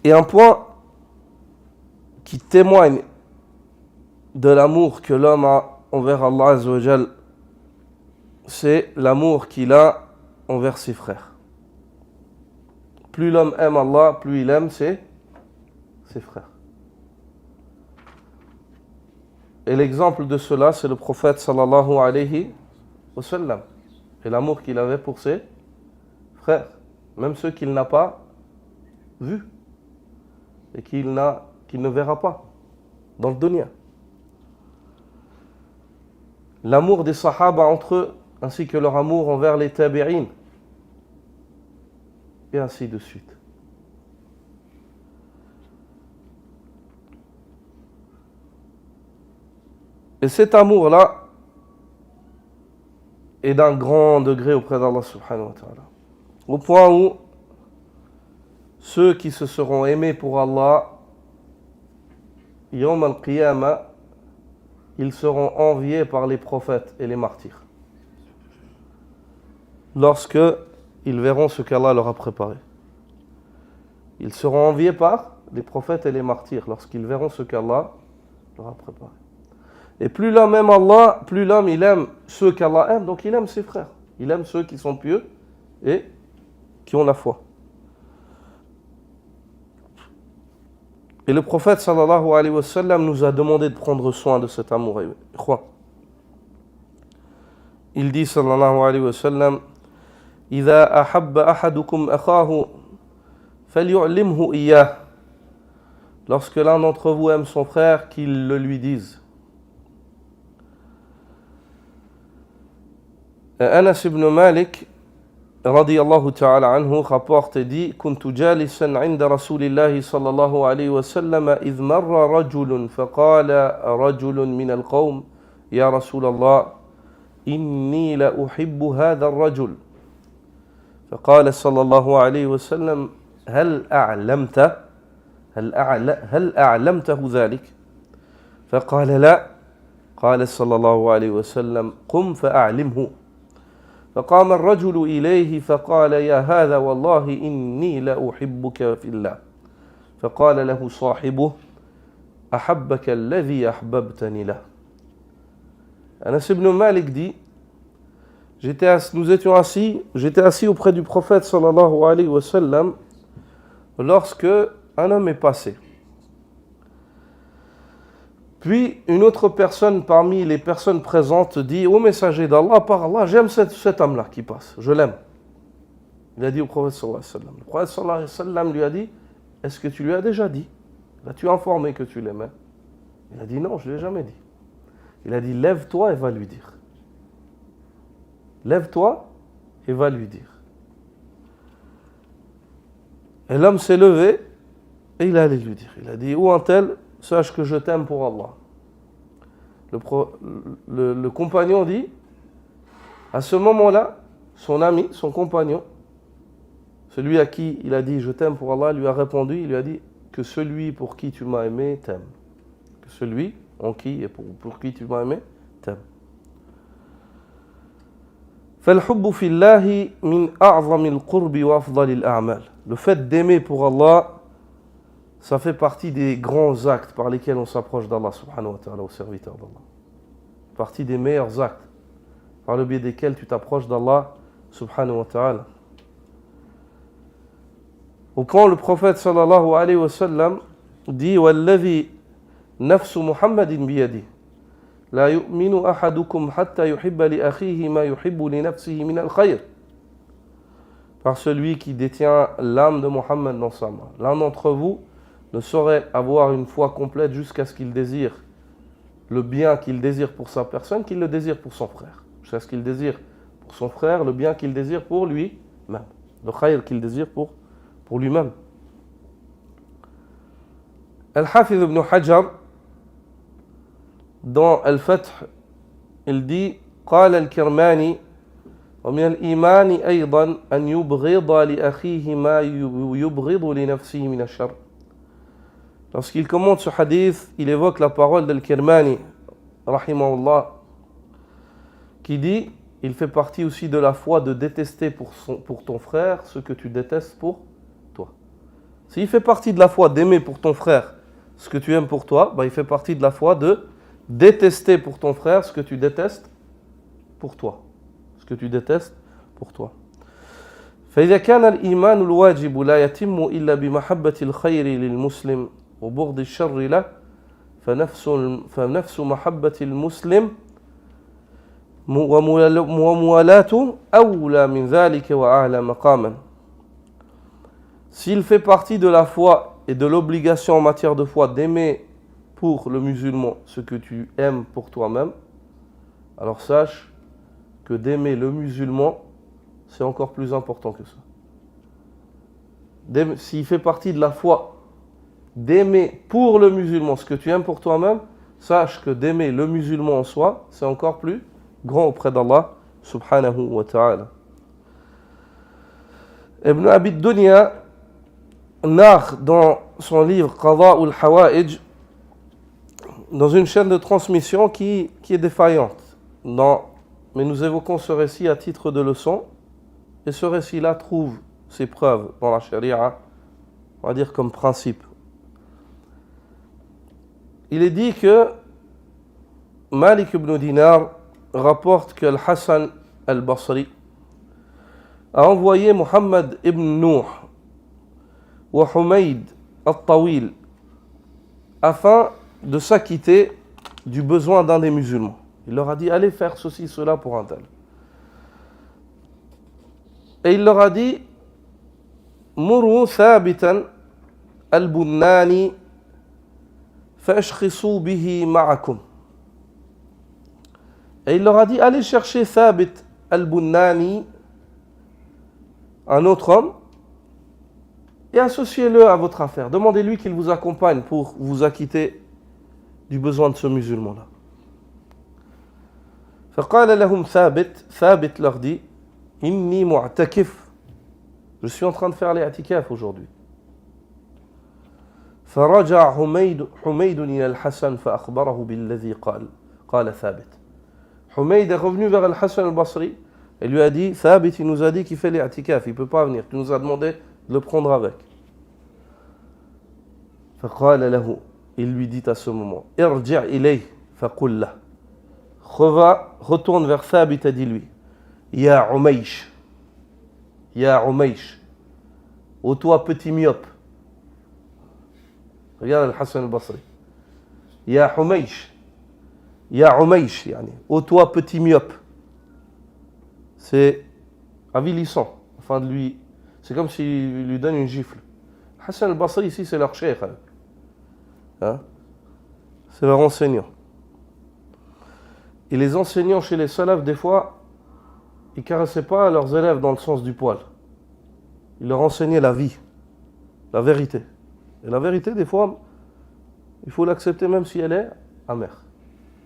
Et un point qui témoigne de l'amour que l'homme a envers Allah Azza wa Jal, c'est l'amour qu'il a envers ses frères. Plus l'homme aime Allah, plus il aime ses frères. Et l'exemple de cela, c'est le prophète sallallahu alayhi wa sallam. Et l'amour qu'il avait pour ses frères, même ceux qu'il n'a pas vus et qu'il ne verra pas dans le dunya. L'amour des sahaba entre eux, ainsi que leur amour envers les tabi'in, et ainsi de suite. Et cet amour-là est d'un grand degré auprès d'Allah subhanahu wa ta'ala. Au point où ceux qui se seront aimés pour Allah, Yawm al-Qiyamah, ils seront enviés par les prophètes et les martyrs. Lorsque ils verront ce qu'Allah leur a préparé. Ils seront enviés par les prophètes et les martyrs lorsqu'ils verront ce qu'Allah leur a préparé. Et plus l'homme aime Allah, plus l'homme il aime ceux qu'Allah aime, donc il aime ses frères. Il aime ceux qui sont pieux et qui ont la foi. Et le prophète sallallahu alayhi wa sallam nous a demandé de prendre soin de cet amour. Il dit sallallahu alayhi wa sallam: إذا أحب أحدكم أخاه فليعلمه إياه. Lorsque l'un d'entre vous aime son frère, qu'il le lui dise. Anas ibn Malik رضي الله تعالى عنه rapporte et dit: كنت جالسا عند رسول الله صلى الله عليه وسلم إذ مر رجل فقال رجل من القوم يا رسول الله إني لأحب هذا الرجل. فقال صلى الله عليه وسلم: هل أعلمته ذلك؟ فقال: لا. قال صلى الله عليه وسلم: قم فأعلمه. فقام الرجل إليه فقال: يا هذا والله إني لأحبك في الله. فقال له صاحبه: أحبك الذي أحببتني له. Anas ibn Malik dit: j'étais assis auprès du prophète sallallahu alayhi wa sallam lorsque un homme est passé. Puis une autre personne parmi les personnes présentes dit: ô messager d'Allah, par Allah, j'aime cet homme-là qui passe, je l'aime. Il a dit au prophète sallallahu alayhi wa sallam. Le prophète sallallahu alayhi wa sallam lui a dit: est-ce que tu lui as déjà dit? L'as-tu informé que tu l'aimais? Il a dit: non, je ne l'ai jamais dit. Il a dit: lève-toi et va lui dire. Lève-toi et va lui dire. Et l'homme s'est levé et il allait lui dire. Il a dit: ô un tel, sache que je t'aime pour Allah. Le compagnon dit, à ce moment-là, son ami, son compagnon, celui à qui il a dit je t'aime pour Allah, lui a répondu, il lui a dit que celui pour qui tu m'as aimé t'aime. Que celui en qui et pour qui tu m'as aimé t'aime. فالحب في الله من أعظم القرب وأفضل الأعمال. Le fait d'aimer pour Allah, ça fait partie des grands actes par lesquels on s'approche d'Allah subhanahu wa ta'ala, au serviteur d'Allah. Partie des meilleurs actes par le biais desquels tu t'approches d'Allah subhanahu wa ta'ala. Au point où le prophète sallallahu alayhi wa sallam dit: والذي نفس محمد بيده لا يؤمن أحدكم حتى يحب لأخيه ما يحب لنفسه من الخير. Par celui qui détient l'âme de Mohammed dans sa main. L'un d'entre vous ne saurait avoir une foi complète jusqu'à ce qu'il désire le bien qu'il désire pour sa personne, qu'il le désire pour son frère. Jusqu'à ce qu'il désire pour son frère le bien qu'il désire pour lui-même. Le khayr qu'il désire pour lui-même. Al-Hafiz ibn Hajar, dans Al-Fath, il dit قال الكرماني ومن الإيمان أيضا أن يبغض لأخيه ما يبغض لنفسه من الشر. Lorsqu'il commente ce hadith, il évoque la parole d'Al-Kirmani, rahimahullah, qui dit, il fait partie aussi de la foi de détester pour ton frère ce que tu détestes pour toi. S'il fait partie de la foi d'aimer pour ton frère ce que tu aimes pour toi, il fait partie de la foi de détester pour ton frère ce que tu détestes pour toi. Ce que tu détestes pour toi. فإذا كان الإيمان الواجب لا يتم إلا بمحبة الخير للمسلم وبغض الشر له فنفس محبة المسلم وموالاته أولى من ذلك وأعلى مقاما. S'il fait partie de la foi et de l'obligation en matière de foi d'aimer pour le musulman ce que tu aimes pour toi-même, alors sache que d'aimer le musulman, c'est encore plus important que ça. S'il fait partie de la foi d'aimer pour le musulman ce que tu aimes pour toi-même, sache que d'aimer le musulman en soi, c'est encore plus grand auprès d'Allah subhanahu wa ta'ala. Ibn Abi Dunya narre dans son livre Qada'ul Hawa'ij, dans une chaîne de transmission qui est défaillante. Mais nous évoquons ce récit à titre de leçon, et ce récit-là trouve ses preuves dans la charia, on va dire comme principe. Il est dit que Malik ibn Dinar rapporte que Al-Hassan al-Basri a envoyé Muhammad ibn Nuh wa Humayd al-Tawil afin de s'acquitter du besoin d'un des musulmans. Il leur a dit, allez faire ceci, cela pour un tel. Et il leur a dit, Muru thabitan al-bunnani fashkhisu bihi ma'akum. Et il leur a dit, allez chercher Thabit al-Bunnani, un autre homme, et associez-le à votre affaire. Demandez-lui qu'il vous accompagne pour vous acquitter du besoin de ce musulman-là. فقال لهم ثابت leur dit, inni mu'takif, je suis en train de faire l'i'tikaf aujourd'hui. فرجع حميد إلى الحسن فأخبره بالذي قال ثابت. Humayd est revenu vers Al-Hassan al-Basri et lui a dit, Thabit, il nous a dit qu'il fait l'i'tikaf, il ne peut pas venir, tu nous as demandé de le prendre avec. فقال له, il lui dit à ce moment, ارجع إليه فقل له, retourne vers Thabit et dis-lui, Ya Umaysh, ô toi petit myope. Regarde Al-Hassan al-Basri. Ya Umaysh, ô toi petit myope. C'est avilissant, enfin de lui, c'est comme s'il lui donne une gifle. Hassan al-Basri ici c'est leur cheikh, hein? C'est leur enseignant. Et les enseignants chez les salafs, des fois, ils ne caressaient pas leurs élèves dans le sens du poil. Ils leur enseignaient la vie, la vérité. Et la vérité, des fois, il faut l'accepter même si elle est amère.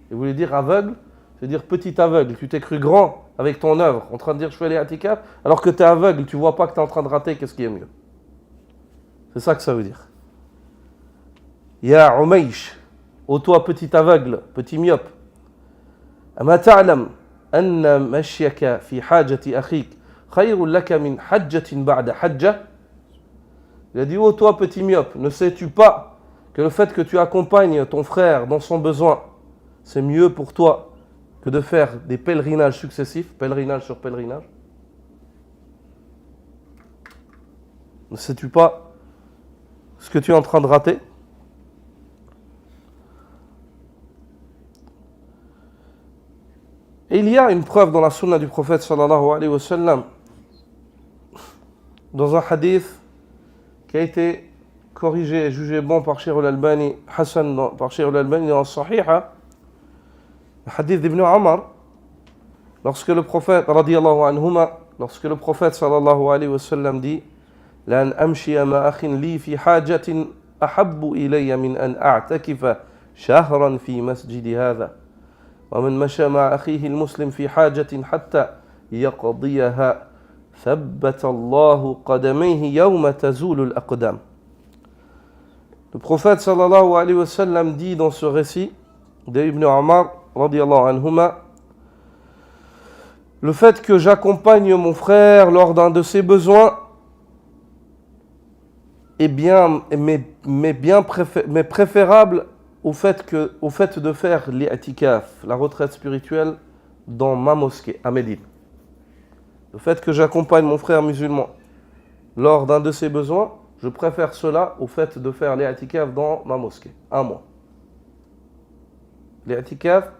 Et vous voulez dire aveugle, c'est dire petit aveugle. Tu t'es cru grand avec ton œuvre, en train de dire je fais les i'tikaf, alors que tu es aveugle, tu ne vois pas que tu es en train de rater, qu'est-ce qui est mieux. C'est ça que ça veut dire. Ya Umaysh, ô toi petit aveugle, petit myope. أما تعلم أن مشيك في حاجة أخيك خير لك من حجة بعد حجة. Il a dit, ô toi petit myope, ne sais-tu pas que le fait que tu accompagnes ton frère dans son besoin, c'est mieux pour toi que de faire des pèlerinages successifs, pèlerinage sur pèlerinage? Ne sais-tu pas ce que tu es en train de rater? Et il y a une preuve dans la sunna du prophète sallallahu alayhi wa sallam, dans un hadith qui a été corrigé et jugé bon par Cheikh al-Albani, Hassan par Cheikh al-Albani dans Sahiha, le hadith d'Ibn Omar, lorsque le prophète, radiyallahu anhuma, lorsque le prophète sallallahu alayhi wa sallam dit لأن أمشي مع أخ لي في حاجة أحب إلي من أن أعتكف شهرا في مسجد هذا ومن مشى مع أخيه المسلم في حاجة حتى يقضيها ثبت الله قدميه يوم تزول الأقدام. Le prophète sallallahu alayhi wa sallam dit dans ce récit d'Ibn Omar radiyallahu anhuma, le fait que j'accompagne mon frère lors d'un de ses besoins est bien, mais préférable au fait de faire l'i'tikaf, la retraite spirituelle, dans ma mosquée, à Médine. Le fait que j'accompagne mon frère musulman lors d'un de ses besoins, je préfère cela au fait de faire l'i'tikaf dans ma mosquée, un mois. L'i'tikaf,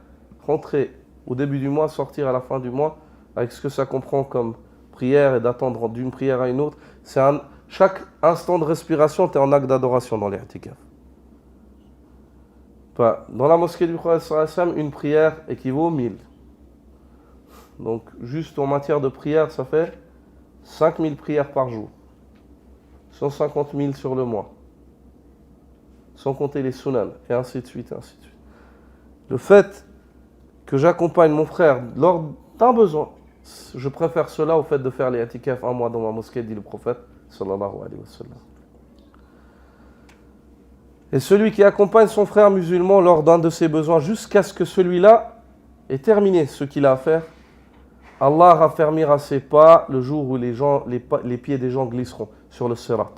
rentrer au début du mois, sortir à la fin du mois, avec ce que ça comprend comme prière et d'attendre d'une prière à une autre, chaque instant de respiration, tu es en acte d'adoration dans l'i'tikaf. Dans la mosquée du prophète sallallahu alayhi wa sallam, une prière équivaut 1000. Donc, juste en matière de prière, ça fait 5000 prières par jour. 150 000 sur le mois. Sans compter les sunan, et ainsi de suite, ainsi de suite. Le fait que j'accompagne mon frère lors d'un besoin, je préfère cela au fait de faire l'i'tikaf un mois dans ma mosquée, dit le prophète sallallahu alayhi wa sallam. Et celui qui accompagne son frère musulman lors d'un de ses besoins jusqu'à ce que celui-là ait terminé ce qu'il a à faire, Allah raffermira ses pas le jour où les pieds des gens glisseront sur le sirat.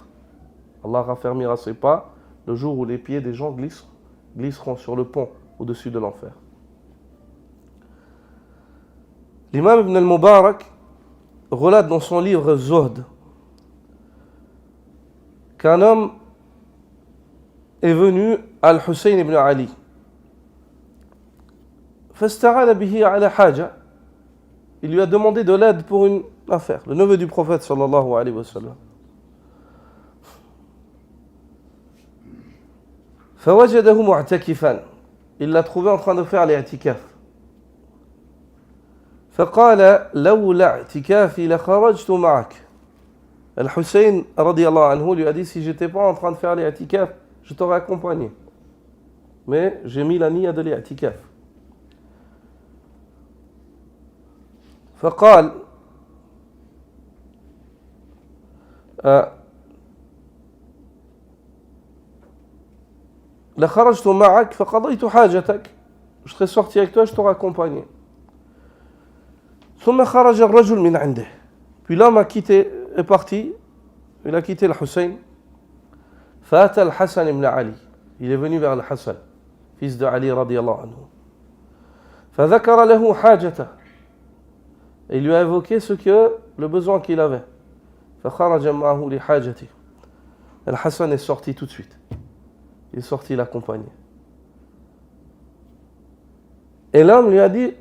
Allah raffermira ses pas le jour où les pieds des gens glisseront sur le pont au-dessus de l'enfer. L'imam Ibn al-Mubarak relate dans son livre Zuhd qu'un homme est venu à Al-Hussein ibn Ali. فاستعان به على حاجة. Il lui a demandé de l'aide pour une affaire, le neveu du prophète sallallahu alayhi wa sallam. فوجده معتكفا. Il l'a trouvé en train de faire l'i'tikaf. فقال لولا اعتكافي لخرجت معك. Al-Hussein radiyallahu anhu lui a dit, si j'étais pas en train de faire l'i'tikaf, je t'aurais accompagné. Mais j'ai mis la niya de l'i'tikaf. فقال لخرجت معك فقضيت حاجتك. Je serais sorti avec toi, je t'aurais accompagné. ثم خرج الرجل من عنده. Puis l'homme est parti, il a quitté le Hussein. فأتى الحسن بن علي. Il est venu vers le Hassan, fils de Ali radiyallahu anhu. فذكر له حاجته. Et il lui a évoqué le besoin qu'il avait. فخرج معه لحاجته. Le Hassan est sorti tout de suite. Il est sorti l'accompagner. Et l'homme lui a dit,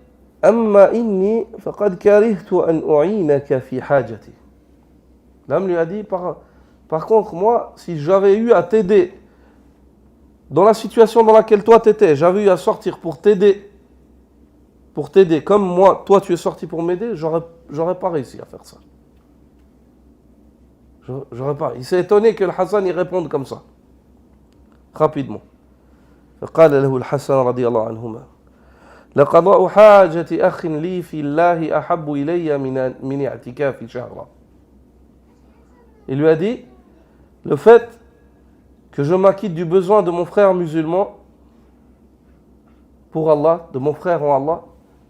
أما إني فقد كرهت أن أعينك في حاجتي. L'homme lui a dit, par contre, moi, si j'avais eu à t'aider dans la situation dans laquelle toi t'étais, j'avais eu à sortir pour t'aider, comme moi, toi tu es sorti pour m'aider, j'aurais pas réussi à faire ça. J'aurais pas. Il s'est étonné que le Hassan y réponde comme ça, rapidement. فقال له الحسن رضي الله عنهما لقضاء حاجة أخ لي في الله أحب إلي من اعتكاف شهرا. Il lui a dit, le fait que je m'acquitte du besoin de mon frère musulman pour Allah, de mon frère en Allah,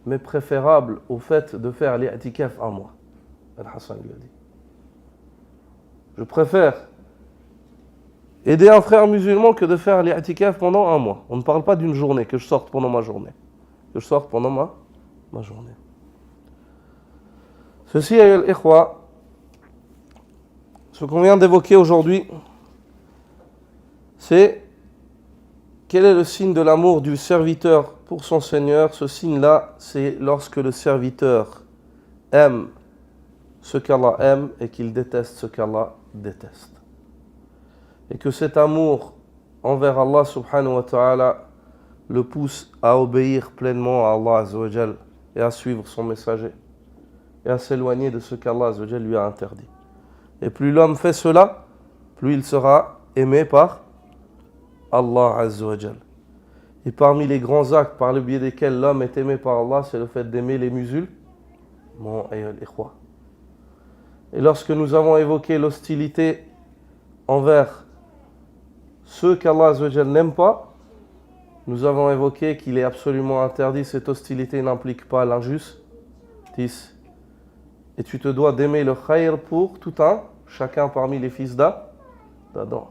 m'est préférable au fait de faire l'i'tikaf un mois. Al-Hassan lui a dit. Je préfère aider un frère musulman que de faire l'i'tikaf pendant un mois. On ne parle pas d'une journée, que je sorte pendant ma journée. Que je sorte pendant ma journée. Ceci est l'ikhwa. Ce qu'on vient d'évoquer aujourd'hui, c'est quel est le signe de l'amour du serviteur pour son Seigneur? Ce signe-là, c'est lorsque le serviteur aime ce qu'Allah aime et qu'il déteste ce qu'Allah déteste. Et que cet amour envers Allah subhanahu wa ta'ala le pousse à obéir pleinement à Allah azza wa jal et à suivre son messager et à s'éloigner de ce qu'Allah azza wa jal lui a interdit. Et plus l'homme fait cela, plus il sera aimé par Allah azza wa jal. Et parmi les grands actes par le biais desquels l'homme est aimé par Allah, c'est le fait d'aimer les musulmans. Et lorsque nous avons évoqué l'hostilité envers ceux qu'Allah azza wa jal n'aime pas, nous avons évoqué qu'il est absolument interdit, cette hostilité n'implique pas l'injustice. Et tu te dois d'aimer le khayr pour tout un, chacun parmi les fils d'Adam.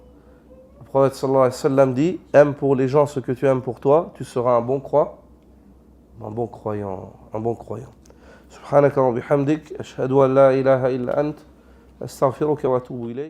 Le prophète sallallahu alayhi wa sallam dit, aime pour les gens ce que tu aimes pour toi, tu seras un bon croyant. Subhanaka wa bihamdik, ashhadu an la ilaha illa ant, astaghfiruka wa atubu ilayk.